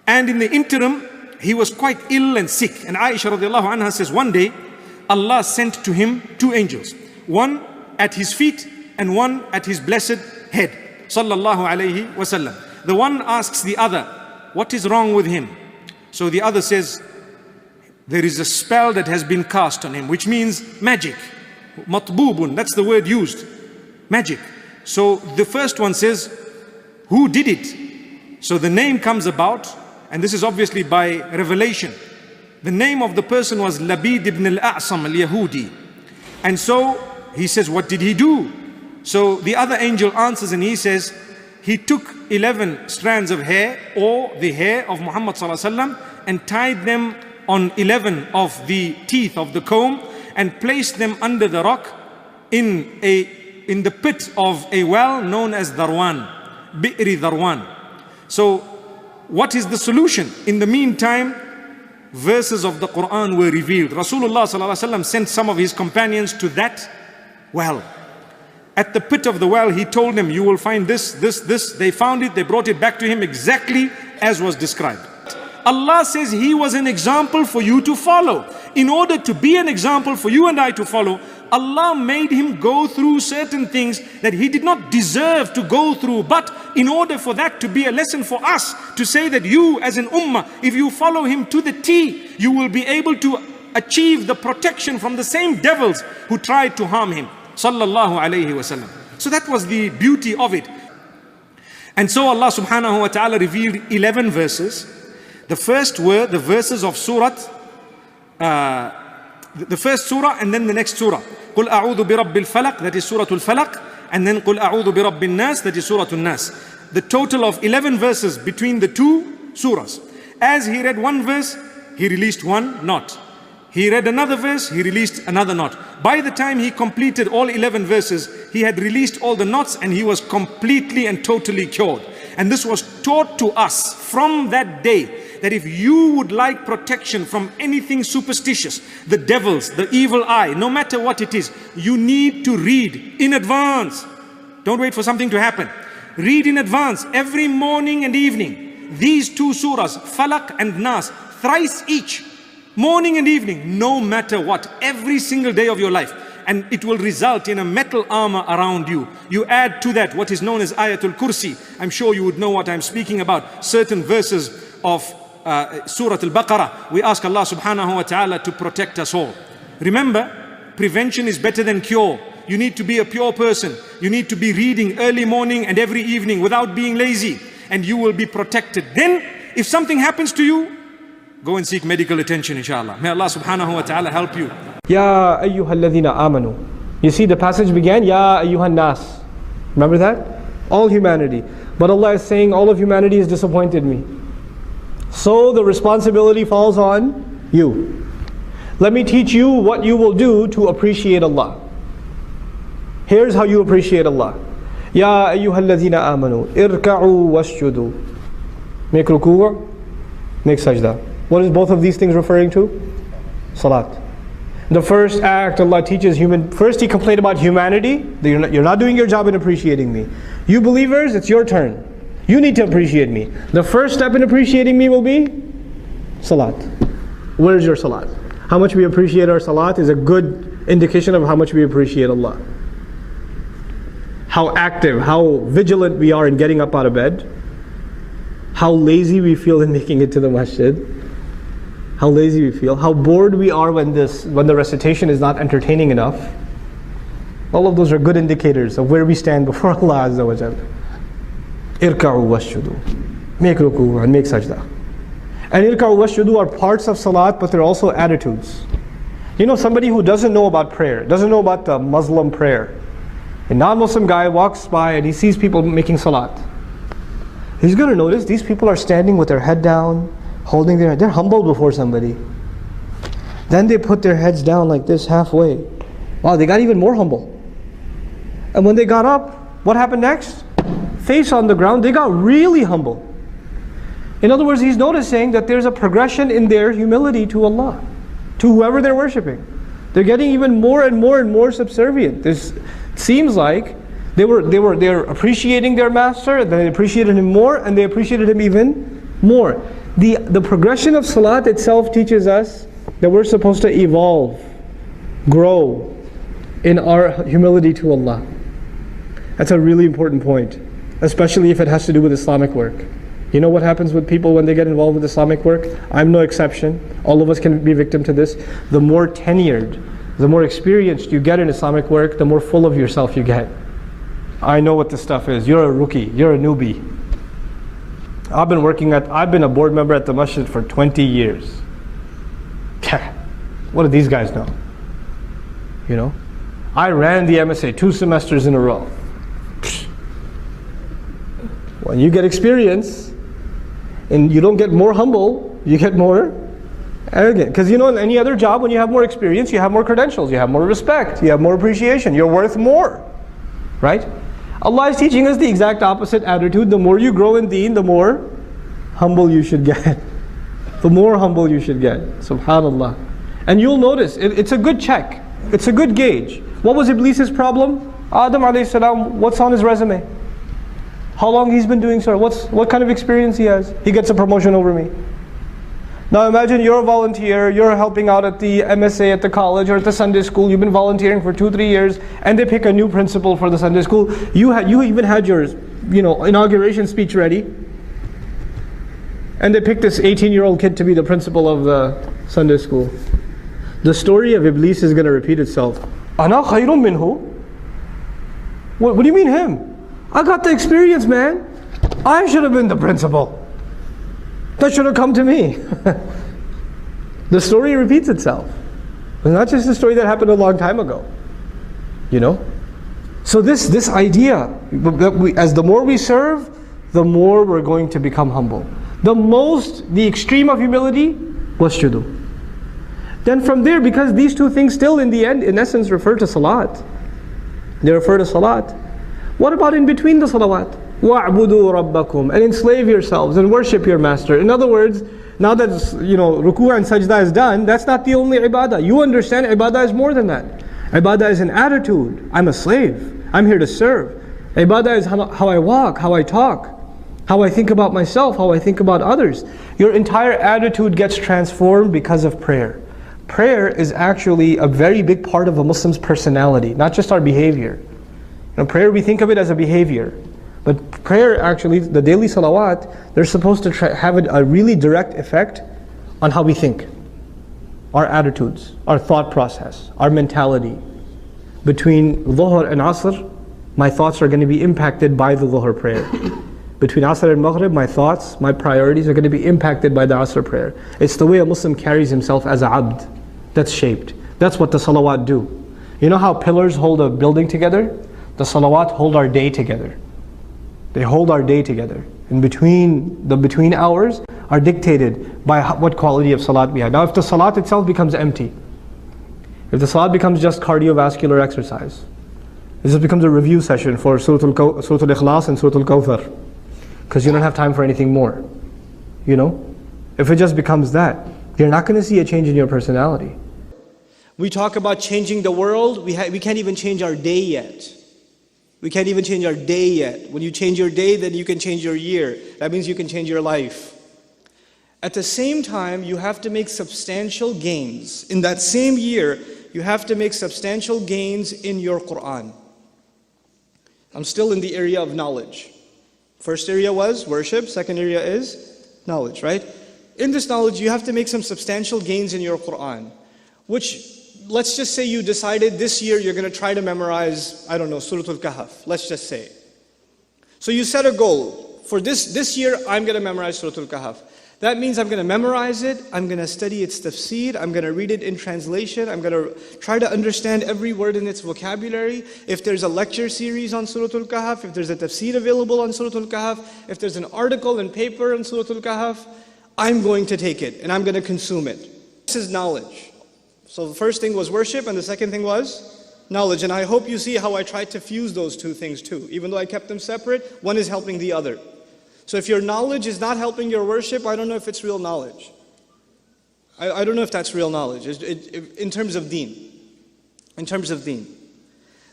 And in the interim, he was quite ill and sick. And Aisha radiallahu anha says, one day, Allah sent to him two angels. One at his feet and one at his blessed head. Sallallahu alayhi wasallam. The one asks the other, what is wrong with him? So the other says, there is a spell that has been cast on him, which means magic. Matbubun, that's the word used. Magic. So the first one says, who did it? So the name comes about, and this is obviously by revelation. The name of the person was Labid ibn al-A'sam al-Yahudi. And so he says, what did he do? So the other angel answers and he says, he took 11 strands of hair, or the hair of Muhammad sallallahu alaihi wasallam, and tied them on 11 of the teeth of the comb, and placed them under the rock in the pit of a well known as Darwan, Bi'ri Darwan. So what is the solution? In the meantime, verses of the Qur'an were revealed. Rasulullah sallallahu alaihi wasallam sent some of his companions to that well. At the pit of the well, he told them, you will find this, this, this. They found it, they brought it back to him exactly as was described. Allah says he was an example for you to follow. In order to be an example for you and I to follow, Allah made him go through certain things that he did not deserve to go through. But in order for that to be a lesson for us, to say that you as an ummah, if you follow him to the T, you will be able to achieve the protection from the same devils who tried to harm him. Sallallahu alayhi wasallam. So that was the beauty of it. And so Allah subhanahu wa ta'ala revealed 11 verses. The first were the verses of surah, the first surah and then the next surah. قُلْ أَعُوذُ بِرَبِّ الْفَلَقِ, that is surah al-Falaq. And then قُلْ أَعُوذُ بِرَبِّ النَّاسِ, that is surah al-Nas. The total of 11 verses between the two surahs. As he read one verse, he released one knot. He read another verse, he released another knot. By the time he completed all 11 verses, he had released all the knots and he was completely and totally cured. And this was taught to us from that day, that if you would like protection from anything superstitious, the devils, the evil eye, no matter what it is, you need to read in advance. Don't wait for something to happen. Read in advance every morning and evening. These two surahs, Falaq and Nas, thrice each. Morning and evening, no matter what, every single day of your life. And it will result in a metal armor around you. You add to that what is known as Ayatul Kursi. I'm sure you would know what I'm speaking about. Certain verses of surah al-Baqarah. We ask Allah subhanahu wa ta'ala to protect us all. Remember, prevention is better than cure. You need to be a pure person. You need to be reading early morning and every evening without being lazy. And you will be protected. Then, if something happens to you, go and seek medical attention, inshallah. May Allah subhanahu wa ta'ala help you. Ya ayyuhalladhina amanu. You see the passage began, Ya ayyuhan nas. Remember that? All humanity. But Allah is saying, all of humanity has disappointed me. So the responsibility falls on you. Let me teach you what you will do to appreciate Allah. Here's how you appreciate Allah. Ya ayyuhalladhina amanu. Irka'u wasjudu. Make ruqyah, make sajda. What is both of these things referring to? Salat. The first act Allah teaches first He complained about humanity. You're not doing your job in appreciating me. You believers, it's your turn. You need to appreciate me. The first step in appreciating me will be Salat. Where is your Salat? How much we appreciate our Salat is a good indication of how much we appreciate Allah. How active, how vigilant we are in getting up out of bed. How lazy we feel in making it to the masjid. How lazy we feel, how bored we are when the recitation is not entertaining enough. All of those are good indicators of where we stand before Allah Azza wa Jalla. Irka'u wasjudu. Make ruku' and make sajda. And irka'u wasjudu are parts of salat, but they're also attitudes. You know, somebody who doesn't know about prayer, doesn't know about the Muslim prayer. A non-Muslim guy walks by and he sees people making salat. He's going to notice these people are standing with their head down, holding their head. They're humble before somebody. Then they put their heads down like this halfway. Wow, they got even more humble. And when they got up, what happened next? Face on the ground, they got really humble. In other words, he's noticing that there's a progression in their humility to Allah, to whoever they're worshipping. They're getting even more and more and more subservient. This seems like they're appreciating their master, and then they appreciated him more, and they appreciated him even more. The progression of salat itself teaches us that we're supposed to evolve, grow in our humility to Allah. That's a really important point, especially if it has to do with Islamic work. You know what happens with people when they get involved with Islamic work? I'm no exception. All of us can be victim to this. The more tenured, the more experienced you get in Islamic work, the more full of yourself you get. I know what this stuff is. You're a rookie. You're a newbie. I've been a board member at the masjid for 20 years. What do these guys know? You know? I ran the MSA 2 semesters in a row. When you get experience, and you don't get more humble, you get more arrogant. Because you know, in any other job, when you have more experience, you have more credentials, you have more respect, you have more appreciation, you're worth more. Right? Allah is teaching us the exact opposite attitude. The more you grow in deen, the more humble you should get. The more humble you should get. Subhanallah. And you'll notice, it's a good check. It's a good gauge. What was Iblis's problem? Adam alayhi salam, what's on his resume? How long he's been doing surah? What kind of experience he has? He gets a promotion over me. Now imagine you're a volunteer, you're helping out at the MSA at the college or at the Sunday school, you've been volunteering for 2-3 years, and they pick a new principal for the Sunday school. You even had your inauguration speech ready, and they pick this 18-year-old kid to be the principal of the Sunday school. The story of Iblis is going to repeat itself. Ana khayrun minhu? What do you mean him? I got the experience, man. I should have been the principal. That should have come to me. The story repeats itself. It's not just a story that happened a long time ago. You know? So this idea, that as the more we serve, the more we're going to become humble. The extreme of humility was shudu. Then from there, because these two things still in the end, in essence, refer to salat. They refer to salat. What about in between the salawat? وَاعْبُدُوا رَبَّكُمْ, and enslave yourselves and worship your master. In other words, now that ruku' and sajda is done, that's not the only ibadah. You understand ibadah is more than that. Ibadah is an attitude. I'm a slave. I'm here to serve. Ibadah is how I walk, how I talk, how I think about myself, how I think about others. Your entire attitude gets transformed because of prayer. Prayer is actually a very big part of a Muslim's personality, not just our behavior. Prayer, we think of it as a behavior. But prayer actually, the daily salawat, they're supposed to have a really direct effect on how we think. Our attitudes, our thought process, our mentality. Between Dhuhr and Asr, my thoughts are going to be impacted by the Dhuhr prayer. Between Asr and Maghrib, my thoughts, my priorities are going to be impacted by the Asr prayer. It's the way a Muslim carries himself as a abd. That's shaped. That's what the salawat do. You know how pillars hold a building together? The salawat hold our day together. They hold our day together. And between hours are dictated by what quality of salat we have. Now if the salat itself becomes empty, if the salat becomes just cardiovascular exercise, this just becomes a review session for Surah Al-Ikhlas and Surah Al-Kawthar, because you don't have time for anything more. If it just becomes that, you're not going to see a change in your personality. We talk about changing the world, we can't even change our day yet. We can't even change our day yet. When you change your day, then you can change your year. That means you can change your life. At the same time, you have to make substantial gains. In that same year, you have to make substantial gains in your Qur'an. I'm still in the area of knowledge. First area was worship, second area is knowledge, right? In this knowledge, you have to make some substantial gains in your Qur'an, which, let's just say you decided this year you're going to try to memorize, I don't know, Surah Al-Kahf, let's just say. So you set a goal. For this year, I'm going to memorize Surah Al-Kahf. That means I'm going to memorize it, I'm going to study its tafsir, I'm going to read it in translation, I'm going to try to understand every word in its vocabulary. If there's a lecture series on Surah Al-Kahf, if there's a tafsir available on Surah Al-Kahf, if there's an article and paper on Surah Al-Kahf, I'm going to take it and I'm going to consume it. This is knowledge. So the first thing was worship and the second thing was knowledge. And I hope you see how I tried to fuse those two things too. Even though I kept them separate, one is helping the other. So if your knowledge is not helping your worship, I don't know if it's real knowledge. I don't know if that's real knowledge in terms of deen. In terms of deen.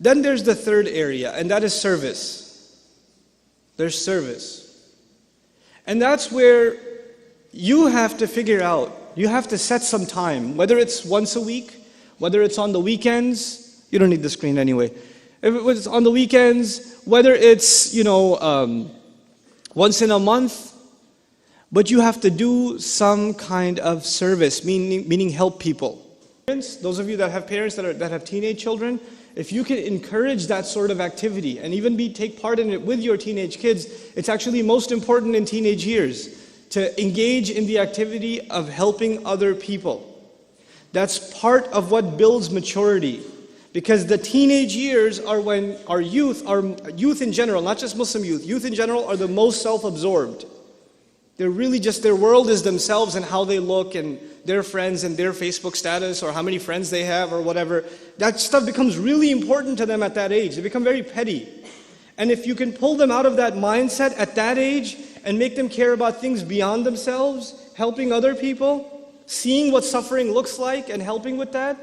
Then there's the third area, and that is service. There's service. And that's where you have to figure out, you have to set some time, whether it's once a week, whether it's on the weekends. You don't need the screen anyway. If it's on the weekends, whether it's, once in a month, but you have to do some kind of service, meaning help people. Those of you that have parents that have teenage children, if you can encourage that sort of activity and even take part in it with your teenage kids, it's actually most important in teenage years to engage in the activity of helping other people. That's part of what builds maturity. Because the teenage years are when our youth in general, not just Muslim youth in general are the most self-absorbed. They're really just, their world is themselves and how they look and their friends and their Facebook status or how many friends they have or whatever. That stuff becomes really important to them at that age. They become very petty. And if you can pull them out of that mindset at that age and make them care about things beyond themselves, helping other people, seeing what suffering looks like and helping with that,